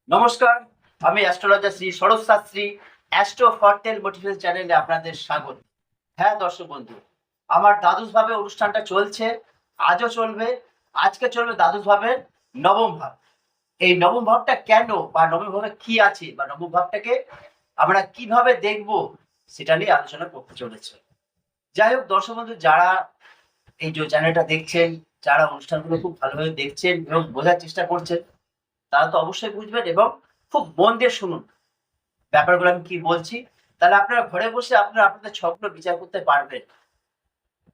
নমস্কার, আমি অ্যাস্ট্রোলজার শ্রী শরৎ Shastri. Astro ফরটেল motivation চ্যানেলে আপনাদের স্বাগত। হ্যাঁ দর্শক বন্ধু, আমার দ্বাদশ ভাবে অনুষ্ঠানটা চলছে, আজও চলবে। আজকে চলবে দ্বাদশ ভাবের নবম ভাব। এই নবম ভাবটা কেন, বা নবম ভাবে কি আছে, বা নবম ভাবটাকে আমরা কিভাবে দেখব, সেটা নিয়ে আলোচনা করতে চলেছে। যাই হোক দর্শক বন্ধু, যারা এই যে চ্যানেলটা দেখছেন, যারা অনুষ্ঠানগুলো খুব ভালোভাবে দেখছেন এবং বোঝার চেষ্টা করছেন, তারা তো অবশ্যই বুঝবেন এবং খুব মন দিয়ে শুনুন ব্যাপারগুলো আমি কি বলছি। তাহলে আপনারা ঘরে বসে আপনারা আপনাদের ছকগুলো বিচার করতে পারবেন,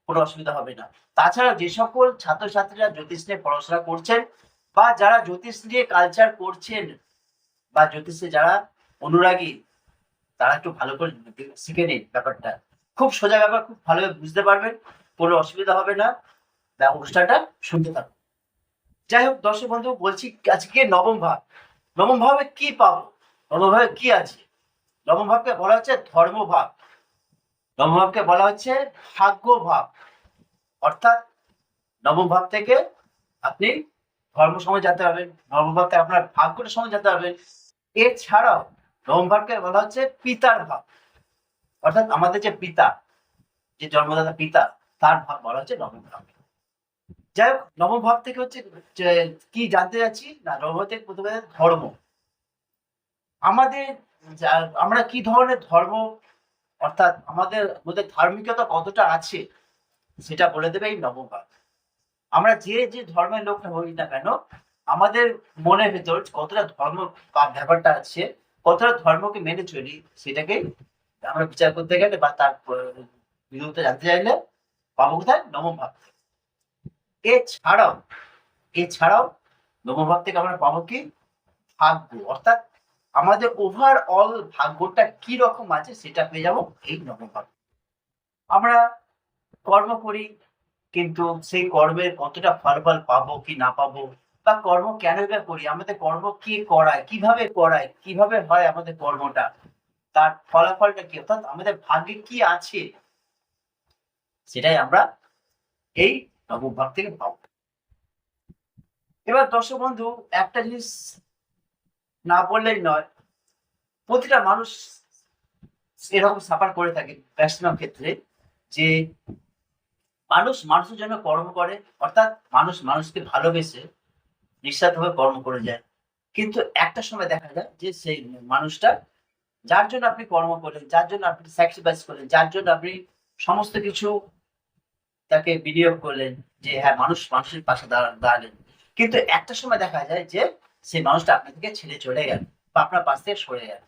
কোনো অসুবিধা হবে না। তাছাড়া যে সকল ছাত্রছাত্রীরা জ্যোতিষ নিয়ে পড়াশোনা করছেন, বা যারা জ্যোতিষ নিয়ে কালচার করছেন, বা জ্যোতিষে যারা অনুরাগী, তারা একটু ভালো করে শিখে নিন ব্যাপারটা। খুব সোজা ব্যাপার, খুব ভালোভাবে বুঝতে পারবেন, কোনো অসুবিধা হবে না। অনুষ্ঠানটা শুনতে থাকুন। যাই হোক দর্শক বন্ধু, বলছি আজকে নবম ভাব। নবম ভাবে কি পাবো, নবম ভাবে কি আছে? নবম ভাবকে বলা হচ্ছে ধর্মভাব। নবম ভাবকে বলা হচ্ছে ভাগ্য ভাব। অর্থাৎ নবম ভাব থেকে আপনি ধর্ম সময় যেতে পারবেন, নবম ভাব থেকে আপনার ভাগ্যের সময় যেতে পারবেন। এছাড়াও নবম ভাবকে বলা হচ্ছে পিতার ভাব। অর্থাৎ আমাদের যে পিতা, যে জন্মদাতা পিতা, তার ভাব বলা হচ্ছে নবম ভাব। যাই হোক, নবম ভাব থেকে হচ্ছে যে কি জানতে যাচ্ছি না, নবম ভাব থেকে প্রথমে ধর্ম। আমাদের আমরা কি ধরনের ধর্ম, অর্থাৎ আমাদের মধ্যে ধার্মিকতা কতটা আছে, সেটা বলে দেবে এই নবভাগ। আমরা যে যে ধর্মের লোক হই না কেন, আমাদের মনের ভেতর কতটা ধর্ম বা ব্যাপারটা আছে, কতটা ধর্মকে মেনে চলি, সেটাকে আমরা বিচার করতে গেলে বা তার বিরুদ্ধে জানতে চাইলে পাবো কোথায়? নবভাগ। এছাড়াও এছাড়াও নবভাগ থেকে আমরা পাবো কি? ভাগ্য। অর্থাৎ আমাদের ওভারঅল ভাগ্যটা কি রকম আছে সেটা পেয়ে যাবো এই নবভাগ। আমরা কর্ম করি, কিন্তু সেই কর্মের কতটা ফলাফল পাবো কি না পাবো, বা কর্ম কেনই বা করি, আমাদের কর্ম কে করায়, কিভাবে হয় আমাদের কর্মটা, তার ফলাফলটা কি, অর্থাৎ আমাদের ভাগ্যে কি আছে, সেটাই আমরা এই নবভাগ থেকে পাবো। এবার দর্শক বন্ধু, একটা জিনিস না বললেই নয়, প্রতিটা মানুষ এরকম সাফার করে থাকে ম্যাক্সিমাম ক্ষেত্রে, যে মানুষ মানুষের জন্য কর্ম করে, অর্থাৎ মানুষ মানুষকে ভালোবেসে নিঃস্বার্থভাবে কর্ম করে যায়। কিন্তু একটা সময় দেখা যায় যে সেই মানুষটা, যার জন্য আপনি কর্ম করলেন, যার জন্য আপনি স্যাক্রিফাইস করলেন, যার জন্য আপনি সমস্ত কিছু তাকে বিনিয়োগ করলেন, যে হ্যাঁ মানুষ মানুষের পাশে দাঁড়ালেন, কিন্তু একটা সময় দেখা যায় যে সেই মানুষটা আপনার থেকে ছেড়ে চলে গেল, বা আপনার পাশ থেকে সরে গেল।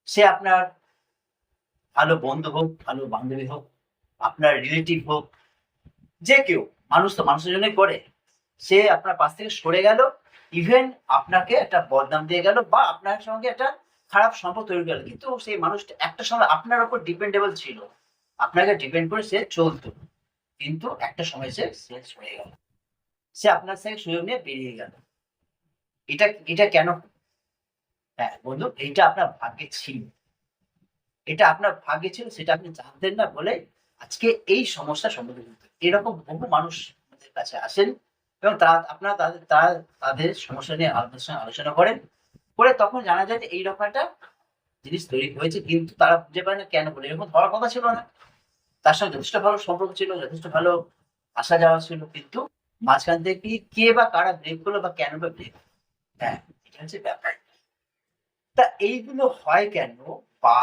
সে আপনার ভালো বন্ধু হোক, ভালো বান্ধবী হোক, আপনার রিলেটিভ হোক, যে কেউ, মানুষ তো মানুষের জন্যই করে। সে আপনার পাশ থেকে সরে গেল, ইভেন আপনাকে একটা বদনাম দিয়ে গেল, বা আপনার সঙ্গে একটা খারাপ সম্পর্ক তৈরি গেল, কিন্তু সেই মানুষটা একটা সময় আপনার উপর ডিপেন্ডেবল ছিল, আপনাকে ডিপেন্ড করে সে চলতো। কিন্তু একটা সময় সে সরে গেল, সে আপনার থেকে সুযোগ নিয়ে বেরিয়ে গেল। এটা এটা কেন? হ্যাঁ বন্ধু, এইটা আপনার ভাগ্যে ছিল। এটা আপনার ভাগ্যে ছিল, সেটা আপনি জানতেন না বলে আজকে এই সমস্যার সম্মুখীন হতে। এরকম বহু মানুষ আমাদের কাছে আসেন, এবং তারা আপনারা তাদের সমস্যা নিয়ে আলোচনা করেন, করে তখন জানা যায় যে এইরকম একটা জিনিস তৈরি হয়েছে, কিন্তু তারা বুঝতে পারে না কেন বলে, এরকম হওয়ার কথা ছিল না। তার সঙ্গে যথেষ্ট ভালো সম্পর্ক ছিল, যথেষ্ট ভালো আসা যাওয়া ছিল, কিন্তু মাঝখান থেকে কে বা কারা ব্রেক করলো, বা কেন বা ব্রেক। হ্যাঁ, এটা হচ্ছে ব্যাপার। তা এইগুলো হয় কেন, বা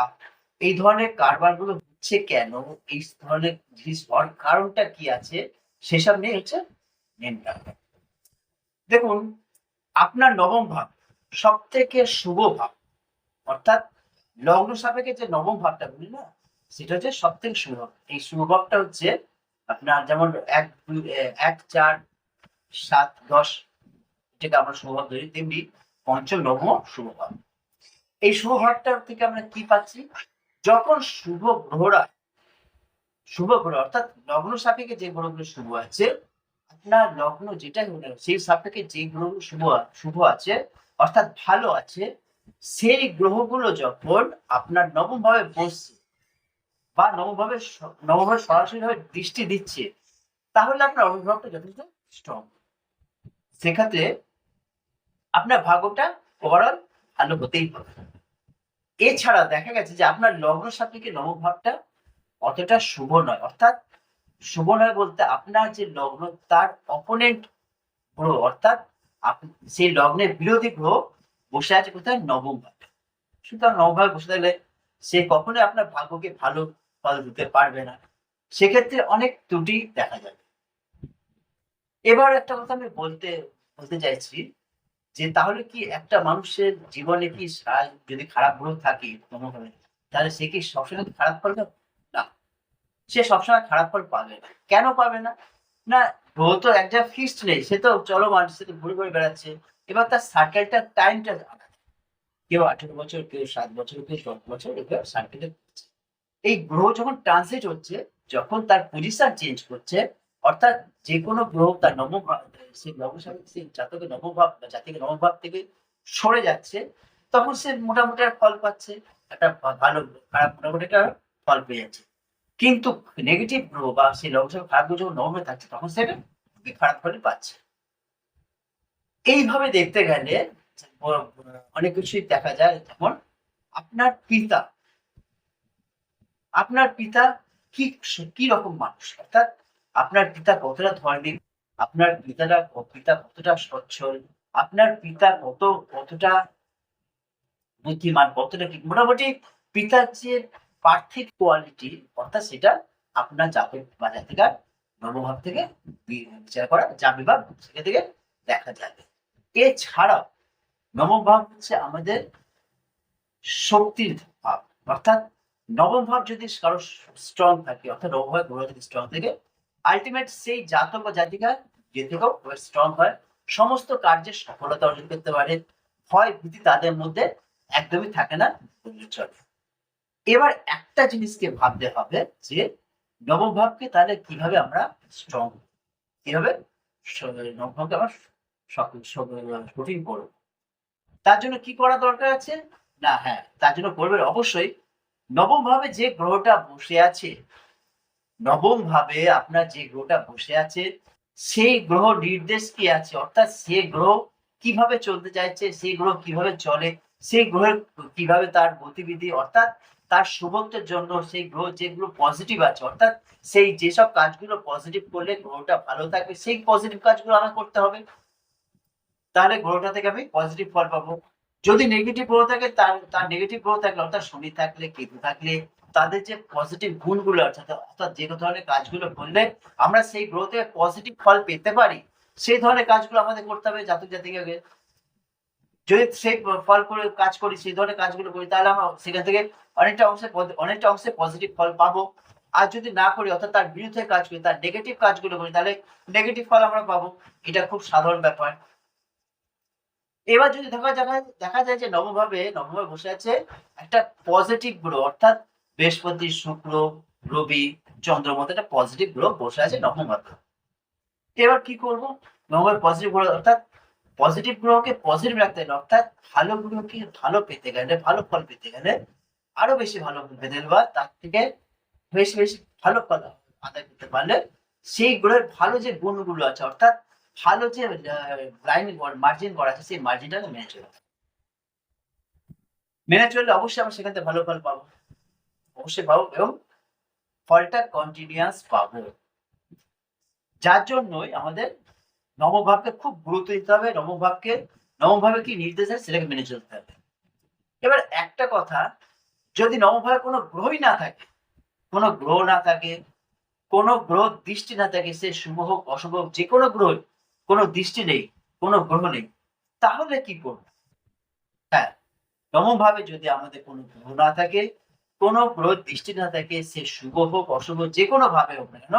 এই ধরনের কারবারগুলো হচ্ছে কেন, এই ধরনের জিনিস হওয়ার কারণটা কি আছে, সেসব নিয়ে হচ্ছে মেন ব্যাপার। দেখুন, আপনার নবম ভাব সবথেকে শুভ ভাব। অর্থাৎ লগ্ন সাপেক্ষে যে নবম ভাবটা বলি না, সেটা হচ্ছে সবথেকে শুভ ভাব। এই শুভ ভাবটা হচ্ছে আপনার যেমন ১, ৪, ৭, ১০, এটাকে আমরা শুভ ভাব ধরি, তেমনি পঞ্চম নবম শুভ ভাব। এই শুভ ভাবটা থেকে আমরা কি পাচ্ছি? যখন শুভ গ্রহ অর্থাৎ লগ্ন সাপেক্ষে যে গ্রহগুলো শুভ আছে, আপনার লগ্ন যেটাই হলো সেই সাপেক্ষে যে গ্রহগুলো শুভ আছে, অর্থাৎ ভালো আছে, সেই গ্রহগুলো যখন আপনার নবম ভাবে বসছে, বা নবম ভাবে সরাসরি ভাবে দৃষ্টি দিচ্ছে, তাহলে আপনার অনুভবটা যথেষ্ট স্ট্রং। সেক্ষেত্রে আপনার ভাগ্যটা ওভারঅল ভালো হতেই হবে। এছাড়া দেখা গেছে যে আপনার লগ্ন সাপেক্ষে নবমভাবটা অতটা শুভ নয়। অর্থাৎ শুভ নয় বলতে আপনার যে লগ্ন তার অপোনেন্ট গ্রহ, অর্থাৎ সেই লগ্নের বিরোধী গ্রহ বসে আছে কোথায়? নবম ভাবে। সুতরাং নবম ভাবে বসে থাকলে সে কখনোই আপনার ভাগ্যকে ভালো ফল দিতে পারবে না। সেক্ষেত্রে অনেক ত্রুটি দেখা যাবে। এবার একটা কথা আমি বলতে চাইছি যে তাহলে কি একটা মানুষের জীবনে কি যদি খারাপ গ্রহ থাকে কোনোভাবে, তাহলে সে কি সবসময় খারাপ ফল পাবে? না, সে সবসময় খারাপ ফল পাবে না। কেন পাবে না? না, গ্রহ তো এক জায়গায় ফিক্সড নেই, সে তো চলমান, সে তো ঘুরে ঘুরে বেড়াচ্ছে। এবার তার সার্কেলটা টাইমটা আলাদা। কেউ 18 বছর, কেউ 7 বছর, কেউ 10 বছর, এবার সার্কেলে এই গ্রহ যখন ট্রানজিট হচ্ছে, যখন তার পজিশন চেঞ্জ করছে, অর্থাৎ যেকোনো গ্রহ তার নবম ভাব, সেই লগ্ন সাপেক্ষে সেই জাতকের নবম ভাব বা জাতিকে নবম ভাব থেকে সরে যাচ্ছে, তখন সে মোটামুটি একটা ফল পাচ্ছে। একটা ভালো খারাপ মোটামুটি একটা ফল পেয়ে যাচ্ছে। কিন্তু নেগেটিভ গ্রহ বা সেই লগ্ন সাপেক্ষে খারাপ গ্রহ যখন নবমে থাকছে, তখন সেটা খুবই খারাপ ফলই পাচ্ছে। এইভাবে দেখতে গেলে অনেক কিছুই দেখা যায়। যেমন আপনার পিতা আপনার পিতা কি কি রকম মানুষ, অর্থাৎ আপনার পিতা কতটা ধর্মী, আপনার পিতা কতটা সচ্ছল, আপনার পিতা কতটা বুদ্ধিমান, কতটা কি মোটামুটি পিতার যে পার্থিব কোয়ালিটি, অর্থাৎ সেটা আপনার জাতক বা জাতিকার নবভাব থেকে বিচার করা যাবে বা সেখান থেকে দেখা যাবে। এছাড়াও নবম ভাব হচ্ছে আমাদের শক্তির ভাব। অর্থাৎ নবম ভাব যদি কারো স্ট্রং থাকে, অর্থাৎ নবম ভাবে গ্রহ যদি স্ট্রং থাকে, আলটিমেট সেই জাতক বা জাতিকা যে থেকেও স্ট্রং হয়, সমস্ত কার্যে সফলতা অর্জন করতে পারে, ভয় ভীতি তাদের মধ্যে একদমই থাকে না বললে চলে। এবার একটা জিনিসকে ভাবতে হবে যে নবম ভাবকে তাহলে কিভাবে আমরা স্ট্রং, কিভাবে নবম ভাবকে আমরা কঠিন করবো। তার জন্য কি করা দরকার আছে? না, হ্যাঁ, তার জন্য করবেন অবশ্যই নবম ভাবে যে গ্রহটা বসে আছে, নবম ভাবে আপনার যে গ্রহটা বসে আছে, সেই গ্রহ নির্দেশ কি আছে, অর্থাৎ সেই গ্রহ কিভাবে চলতে চাইছে, সেই গ্রহ কিভাবে চলে, সেই গ্রহের কিভাবে তার গতিবিধি, অর্থাৎ তার শুভত্বের জন্য সেই গ্রহ যেগুলো পজিটিভ আছে, অর্থাৎ সেই যেসব কাজগুলো পজিটিভ করলে গ্রহটা ভালো থাকবে, সেই পজিটিভ কাজগুলো আমার করতে হবে। তাহলে গ্রহটা থেকে আমি পজিটিভ ফল পাবো। যদি নেগেটিভ গ্রহ থাকে, তার নেগেটিভ গ্রহ থাকলে, অর্থাৎ শনি থাকলে, কেতু থাকলে, তাদের যে পজিটিভ গুণগুলো আছে, অর্থাৎ যে ধরনের কাজগুলো করলে আমরা সেই গ্রহ থেকে পজিটিভ ফল পেতে পারি, সেই ধরনের কাজগুলো আমাদের করতে হবে জাতক জাতিকাকে। যদি সেই ফল করে কাজ করি, সেই ধরনের কাজগুলো করি, তাহলে আমরা সেখান থেকে অনেকটা অংশে পজিটিভ ফল পাবো। আর যদি না করি, অর্থাৎ তার বিরুদ্ধে কাজ করি, তার নেগেটিভ কাজগুলো করি, তাহলে নেগেটিভ ফল আমরা পাবো। এটা খুব সাধারণ ব্যাপার। এবার যদি দেখা যায় যে নবমভাবে বসে আছে একটা পজিটিভ গ্রহ, অর্থাৎ বৃহস্পতি, শুক্র, রবি, চন্দ্রের মতো একটা পজিটিভ গ্রহ বসে আছে নবমভাবে। এবার কি করবো? নবমভাবে পজিটিভ গ্রহ, অর্থাৎ পজিটিভ গ্রহকে পজিটিভ রাখতে গেলে, অর্থাৎ ভালো গ্রহকে ভালো পেতে গেলে, ভালো ফল পেতে গেলে, আরো বেশি ভালো ফল পেতে গেলে বা তার থেকে বেশি বেশি ভালো ফল আদায় করতে পারলে, সেই গ্রহের ভালো যে গুণগুলো আছে, অর্থাৎ ভালো যে লাইন মার্জিন করা আছে, সেই মার্জিনটা মেনে চললে অবশ্যই আমরা সেখান থেকে ভালো ফল পাবো। অবশ্যই পাবো এবং ফলটা কন্টিনিউয়াস পাবো। যার জন্যই আমাদের নবভাবকে খুব গুরুত্ব দিতে হবে। নবমভাবে কি নির্দেশ আছে সেটাকে মেনে চলতে হবে। এবার একটা কথা, যদি নবমভাবে কোনো গ্রহই না থাকে, কোনো গ্রহ না থাকে, কোনো গ্রহ দৃষ্টি না থাকে, সে শুভ হোক অশুভ হোক, যে কোনো গ্রহ, কোনো দৃষ্টি নেই, কোনো গ্রহ নেই, তাহলে কি করবো? হ্যাঁ, নবমভাবে যদি আমাদের কোনো গ্রহ না থাকে, কোনো গ্রহের দৃষ্টি না থাকে, সে শুভ হোক অশুভ যে কোনো ভাবে হোক না কেন,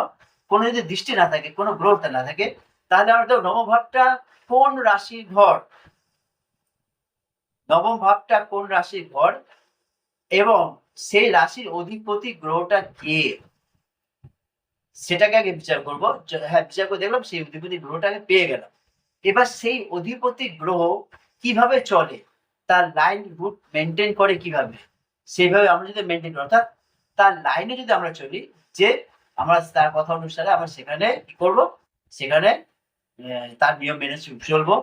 কোনো যদি দৃষ্টি না থাকে, কোনো গ্রহটা না থাকে, তাহলে আমাদের নবমভাবটা কোন রাশির ঘর, নবম ভাবটা কোন রাশির ঘর এবং সেই রাশির অধিপতি গ্রহটা কে, সেটাকে আগে বিচার করবো। হ্যাঁ, বিচার করে দেখলাম সেই অধিপতি গ্রহটাকে পেয়ে গেলাম। এবার সেই অধিপতি গ্রহ কিভাবে চলে, তার লাইন রুট মেনটেন করে কিভাবে, সেইভাবে আমরা যদি মেনটেন করি, অর্থাৎ তার লাইনে যদি আমরা চলি, যে আমরা তার কথা অনুসারে আমরা সেখানে কি করবো, সেখানে তার নিয়ম মেনে চলবো।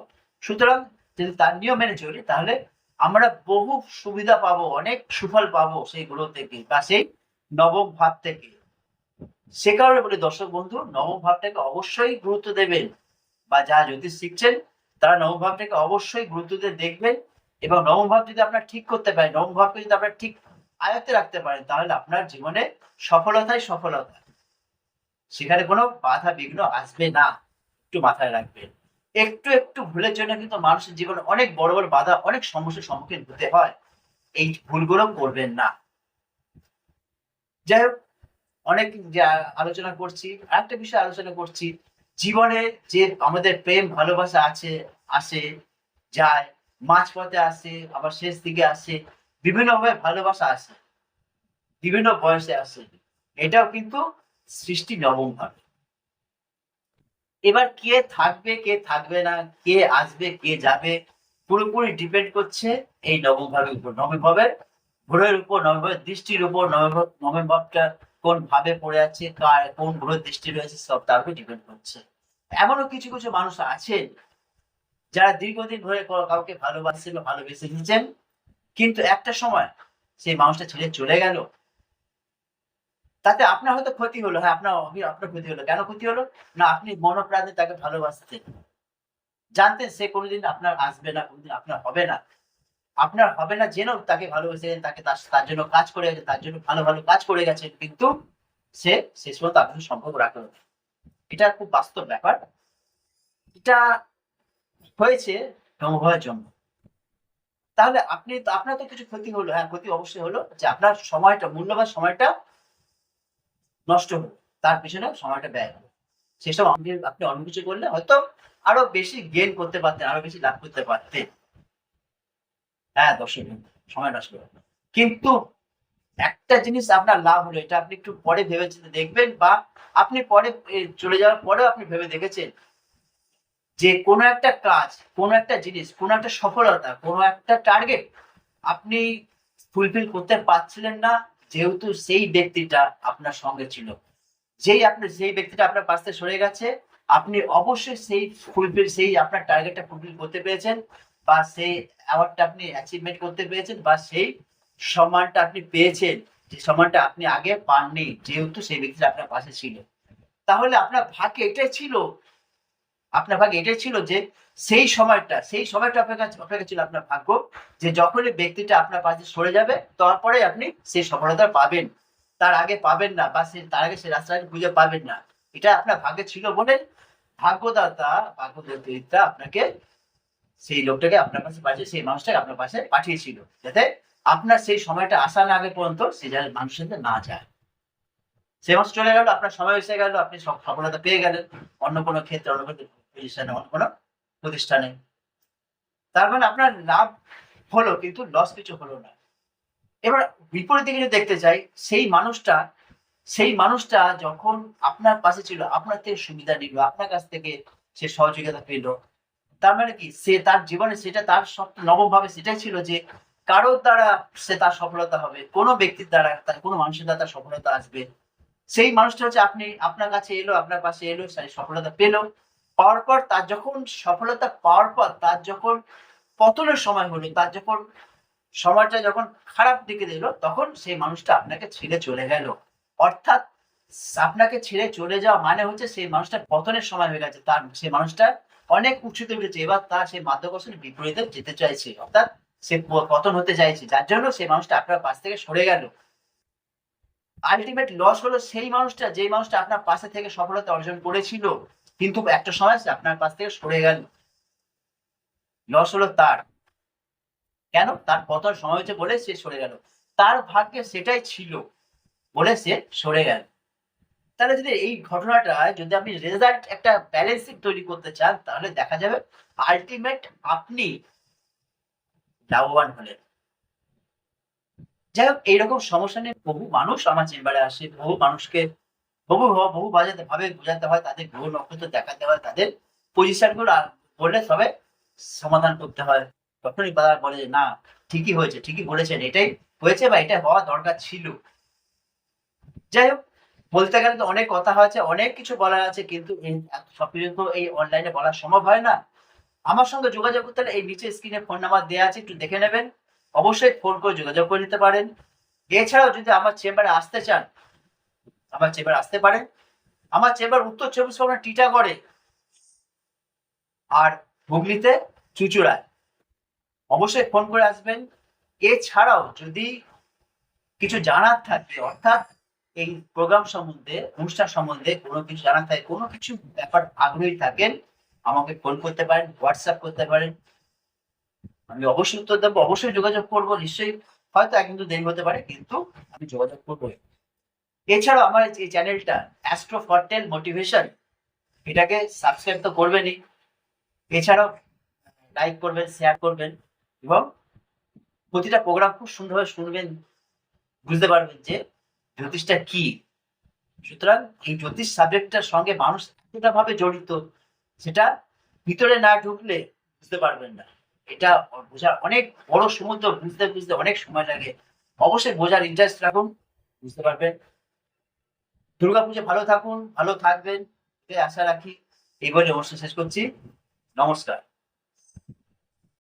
সুতরাং যদি তার নিয়ম মেনে চলি, তাহলে আমরা বহু সুবিধা পাবো, অনেক সুফল পাবো সেই গ্রহ থেকে বা সেই নবম ভাব থেকে। সে কারণে বলি দর্শক বন্ধু, নবম ভাবটাকে অবশ্যই গুরুত্ব দেবেন, বা যারা জ্যোতিষ শিখছেন তারা নবম ভাবটাকে অবশ্যই গুরুত্ব দিয়ে দেখবেন। এবং নবম ভাব যদি আপনার ঠিক করতে পারেন, নবম ভাবকে যদি আপনার ঠিক আয়ত্তে রাখতে পারেন, তাহলে আপনার জীবনে সফলতাই সফলতা, সেখানে কোনো বাধা বিঘ্ন আসবে না। একটু মাথায় রাখবেন। একটু একটু ভুলের জন্য কিন্তু মানুষের জীবনে অনেক বড় বড় বাধা, অনেক সমস্যার সম্মুখীন হতে হয়। এই ভুলগুলো করবেন না। যাই হোক, অনেক যে আলোচনা করছি, আরেকটা বিষয় আলোচনা করছি। জীবনে যে আমাদের প্রেম ভালোবাসা আছে, আসে যায়, মাঝপথে আসে, আবার শেষ দিকে আসে, বিভিন্নভাবে ভালোবাসা আসে, বিভিন্ন বয়সে আসে। এটাও কিন্তু সৃষ্টি নবম ভাবে। এবার কে থাকবে কে থাকবে না, কে আসবে কে যাবে, পুরোপুরি ডিপেন্ড করছে এই নবম ভাবের উপর, নবম ভাবের গ্রহের উপর, নবম ভাবের দৃষ্টির উপর। নবম ভাবটা কোন ভাবে পড়ে আছে, কার কোন গ্রহের দৃষ্টি রয়েছে, সব তার উপর ডিপেন্ড করছে। এমনও কিছু কিছু মানুষ আছেন যারা দীর্ঘদিন ধরে কাউকে ভালোবাসছে বা ভালোবেসে নিয়েছেন, কিন্তু একটা সময় সেই মানুষটা ছেড়ে চলে গেল। তাতে আপনার হয়তো ক্ষতি হলো, হ্যাঁ আপনার আপনার ক্ষতি হলো। কেন ক্ষতি হলো? না, আপনি মনপ্রাণে তাকে ভালোবাসতেন, জানতেন সে কোনোদিন আপনার আসবে না, কোনোদিন আপনার হবে না। আপনার হবে না জেনেও তাকে ভালোবেসেছেন, তাকে তার জন্য কাজ করে গেছেন, তার জন্য ভালো ভালো কাজ করে গেছেন, কিন্তু সে শেষ পর্যন্ত আপনার সম্পর্ক রাখলো না। এটা খুব বাস্তব ব্যাপার। এটা হয়েছে সমবায়ের জন্য। তাহলে আপনার তো কিছু ক্ষতি হলো, হ্যাঁ ক্ষতি অবশ্যই হলো, যে আপনার সময়টা, মূল্যবান সময়টা নষ্ট হলো, তার পিছনে সময়টা ব্যয় হলো। সেসব আপনি অন্য কিছু করলে হয়তো আরো বেশি গেইন করতে পারতেন, আরো বেশি লাভ করতে পারতেন। হ্যাঁ দর্শক বন্ধু, সময় নষ্ট হলো। কিন্তু একটা জিনিস আপনার লাভ হলো, এটা আপনি একটু পরে ভেবেচিন্তে দেখবেন, বা আপনি পরে চলে যাওয়ার পরেও আপনি ভেবে দেখেছেন যে কোনো একটা কাজ, কোনো একটা জিনিস, কোনো একটা সফলতা, কোনো একটা টার্গেট আপনি ফুলফিল করতে পারছিলেন না, যেহেতু সেই ব্যক্তিটা আপনার সঙ্গে ছিল। যেই ব্যক্তিটা আপনার পাশ থেকে সরে গেছে, আপনি অবশ্যই সেই আপনার টার্গেটটা ফুলফিল করতে পেরেছেন, বা সেই অ্যাওয়ার্ডটা আপনি অ্যাচিভমেন্ট করতে পেরেছেন, বা সেই সম্মানটা আপনি পেয়েছেন, যে সম্মানটা আপনি আগে পাননি, যেহেতু সেই ব্যক্তিটা আপনার পাশে ছিল। তাহলে আপনার ভাগ্যে এটাই ছিল, যে সেই সময়টা অপেক্ষা ছিল আপনার ভাগ্য, যে যখনই ব্যক্তিটা আপনার পাশে সরে যাবে, তারপরে আপনি সেই সফলতা পাবেন, তার আগে পাবেন না, বা তার আগে সেই রাস্তাটাকে খুঁজে পাবেন না। এটা আপনার ভাগ্যে ছিল বলে ভাগ্যদেবতা আপনাকে, সেই লোকটাকে আপনার পাশে সেই মানুষটাকে আপনার পাশে পাঠিয়েছিল, যাতে আপনার সেই সময়টা আসা না আগে পর্যন্ত সে যেন মানুষের সাথে না যায়। সে মাস চলে গেল, আপনার সময় এসে গেল, আপনি সফলতা পেয়ে গেলেন অন্য কোনো ক্ষেত্রে, অন্য কোনো পজিশনে, অন্য কোনো প্রতিষ্ঠানে। তার মানে আপনার লাভ হলো, কিন্তু লস কিছু হলো না। এবার বিপরীত দিকে যদি দেখতে চাই, সেই মানুষটা যখন আপনার পাশে ছিল, আপনার থেকে সুবিধা নিল, আপনার কাছ থেকে সে সহযোগিতা পেল, তার মানে কি সে তার জীবনে সেটা তার নবম ভাবে সেটাই ছিল যে কারোর দ্বারা সে তার সফলতা হবে, কোনো ব্যক্তির দ্বারা, কোনো মানুষের দ্বারা তার সফলতা আসবে। সেই মানুষটা হচ্ছে আপনি, আপনার কাছে এলো, আপনার পাশে এলো, সে সফলতা পেলো। পাওয়ার পর তার যখন সফলতা পাওয়ার পর তার যখন পতনের সময় হলো, তার যখন সময়টা যখন খারাপ দিকে এলো, তখন সেই মানুষটা আপনাকে ছেড়ে চলে গেল। অর্থাৎ আপনাকে ছেড়ে চলে যাওয়া মানে হচ্ছে সেই মানুষটা পতনের সময় হয়ে গেছে, তার সেই মানুষটা অনেক উঁচুতে উঠেছে, এবার তার সেই মাধ্যাকর্ষণের বিপরীতে যেতে চাইছে, অর্থাৎ সে পতন হতে চাইছে, যার জন্য সেই মানুষটা আপনার পাশ থেকে সরে গেল। আলটিমেট লস হলো সেই মানুষটা, যেই মানুষটা আপনার পাশে থেকে সফলতা অর্জন করেছিল, কিন্তু একটা সময় সে আপনার পাশ থেকে সরে গেল। লস হলো তার। কেন? তার পতন সময় হয়েছে বলে সে সরে গেল। তার ভাগ্যে সেটাই ছিল বলে সে সরে গেল। তাহলে যদি এই ঘটনাটা, যদি আপনি রেজাল্ট একটা ব্যালেন্সিং তৈরি করতে চান, তাহলে দেখা যাবে আলটিমেট আপনি লাভবান হলেন। যাই হোক, এইরকম সমস্যা নিয়ে বহু মানুষ আমার চেম্বারে আসে, বহু মানুষকে বহু ভাবে বোঝাতে হয়, তাদের গ্রহ নক্ষত্র দেখাতে হয়, তাদের পজিশন গুলো বলে তবে সমাধান করতে হয়। তখনই তারা বলে যে না, ঠিকই হয়েছে, ঠিকই বলেছেন, এটাই হয়েছে বা এটা হওয়া দরকার ছিল। যাই হোক, বলতে গেলে তো অনেক কথা হয়েছে, অনেক কিছু বলার আছে, কিন্তু সবকিছু তো এই অনলাইনে বলা সম্ভব হয় না। আমার সঙ্গে যোগাযোগ করতে হলে এই নিচে স্ক্রিনে ফোন নাম্বার দেওয়া আছে, একটু দেখে নেবেন। অবশ্যই ফোন করে যোগাযোগ করে নিতে পারেন। এছাড়াও যদি আমার চেম্বারে আসতে চান, আমার চেম্বারে আসতে পারেন। আমার চেম্বার উত্তর 24 পরগনা টিটাগড়ে আর হুগলিতে চুঁচুড়ায়। অবশ্যই ফোন করে আসবেন। এছাড়াও যদি কিছু জানার থাকে, অর্থাৎ এই প্রোগ্রাম সম্বন্ধে, অনুষ্ঠান সম্বন্ধে কোনো কিছু জানার থাকে, কোনো কিছু ব্যাপার আগ্রহী থাকেন, আমাকে ফোন করতে পারেন, হোয়াটসঅ্যাপ করতে পারেন। আমি অবশ্যই উত্তর দেবো, অবশ্যই যোগাযোগ করবো। নিশ্চয়ই হয়তো এক কিন্তু দেরি হতে পারে, কিন্তু আমি যোগাযোগ করবো। এছাড়াও আমার এই চ্যানেলটা অ্যাস্ট্রো ফরটেল মোটিভেশন, এটাকে সাবস্ক্রাইব তো করবেনই। এছাড়াও লাইক করবেন, শেয়ার করবেন, এবং প্রতিটা প্রোগ্রাম খুব সুন্দরভাবে শুনবেন, বুঝতে পারবেন যে জ্যোতিষটা কি। সুতরাং এই জ্যোতিষ সাবজেক্টটার সঙ্গে মানুষ এতটা ভাবে জড়িত, সেটা ভিতরে না ঢুকলে বুঝতে পারবেন না। এটা বোঝার অনেক বড় সমুদ্র, বুঝতে বুঝতে অনেক সময় লাগে। অবশ্যই বোঝার ইন্টারেস্ট রাখুন, বুঝতে পারবেন। দুর্গাপুজো ভালো থাকুন, ভালো থাকবেন, আশা রাখি। এই বলে অনুষ্ঠান শেষ করছি। নমস্কার।